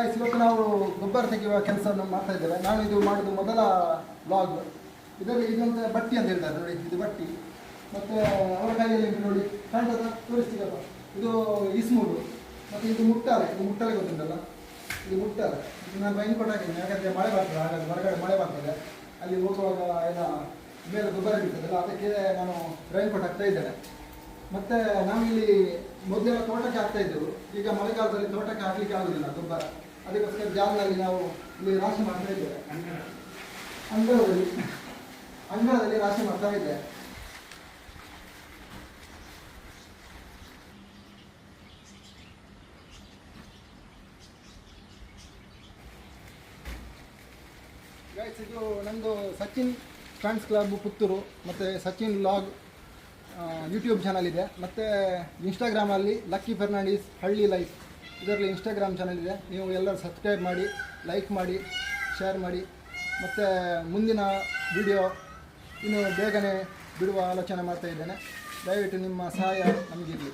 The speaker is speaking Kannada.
ಗಾಯ್ಸ್, ಇವತ್ತು ನಾವು ಗೊಬ್ಬರ ತೆಗೆಯುವ ಕೆಲಸವನ್ನು ಮಾಡ್ತಾ ಇದ್ದೇವೆ. ನಾನು ಇದು ಮಾಡೋದು ಮೊದಲ ಬ್ಲಾಗ್. ಇದರಲ್ಲಿ ಇದೊಂದು ಬಟ್ಟಿ ಅಂತ ಹೇಳ್ತಾರೆ ನೋಡಿ, ಇದು ಬಟ್ಟಿ. ಮತ್ತು ಅವರ ಕೈಯಲ್ಲಿ ನೋಡಿ ಕಾಣ್ತದ, ತೋರಿಸ್ತೀರಪ್ಪ, ಇದು ಇಸ್ಮೂರು. ಮತ್ತು ಇದು ಮುಟ್ಟಾಲೆ, ಇದು ಮುಟ್ಟಾಲೆ ಗೊತ್ತುಂಟಲ್ಲ, ಇದು ಮುಟ್ಟಾಲೆ. ಇದು ನಾನು ರೈನ್ ಕೋಟ್ ಹಾಕಿದ್ದೀನಿ, ಯಾಕಂದರೆ ಮಳೆ ಬರ್ತದೆ, ಹಾಗಾಗಿ ಹೊರಗಡೆ ಮಳೆ ಬರ್ತದೆ, ಅಲ್ಲಿ ಹೋಗುವಾಗ ಎಲ್ಲ ಮೇಲೆ ಗೊಬ್ಬರ ಬೀಳ್ತದಲ್ಲ, ಅದಕ್ಕೆ ನಾನು ರೈನ್ ಕೋಟ್ ಹಾಕ್ತಾ ಇದ್ದೇನೆ. ಮತ್ತು ನಾವಿಲ್ಲಿ ಮೊದಲೆಲ್ಲ ತೋಟಕ್ಕೆ ಹಾಕ್ತಾ ಇದ್ದೆವು. ಈಗ ಮಳೆಗಾಲದಲ್ಲಿ ತೋಟಕ್ಕೆ ಹಾಕಲಿಕ್ಕೆ ಆಗುದಿಲ್ಲ ಗೊಬ್ಬರ, ಅದಕ್ಕೋಸ್ಕರ ಜಾಲ್ನಲ್ಲಿ ನಾವು ಇಲ್ಲಿ ರಾಶಿ ಮಾಡ್ತಾ ಇದ್ದೇವೆ. ಅಂಗಳದಲ್ಲಿ ರಾಶಿ ಮಾಡ್ತಾ ಇದ್ದೇವೆ. ಗೈಸ್, ಇದು ನಮ್ಮದು ಸಚಿನ್ ಫ್ಯಾನ್ಸ್ ಕ್ಲಬ್ ಪುತ್ತೂರು ಮತ್ತು ಸಚಿನ್ ವ್ಲಾಗ್ ಯೂಟ್ಯೂಬ್ ಚಾನಲ್ ಇದೆ. ಮತ್ತು ಇನ್ಸ್ಟಾಗ್ರಾಮಲ್ಲಿ ಲಕ್ಕಿ ಫರ್ನಾಂಡಿಸ್ ಹಳ್ಳಿ ಲೈಫ್, ಇದರಲ್ಲಿ ಇನ್ಸ್ಟಾಗ್ರಾಮ್ ಚಾನಲ್ ಇದೆ. ನೀವು ಎಲ್ಲರೂ ಸಬ್ಸ್ಕ್ರೈಬ್ ಮಾಡಿ, ಲೈಕ್ ಮಾಡಿ, ಶೇರ್ ಮಾಡಿ. ಮತ್ತು ಮುಂದಿನ ವಿಡಿಯೋ ಇನ್ನು ಬೇಗನೆ ಬಿಡುವ ಆಲೋಚನೆ ಮಾಡ್ತಾ ಇದ್ದೇನೆ. ದಯವಿಟ್ಟು ನಿಮ್ಮ ಸಹಾಯ ನಮಗಿರಲಿ.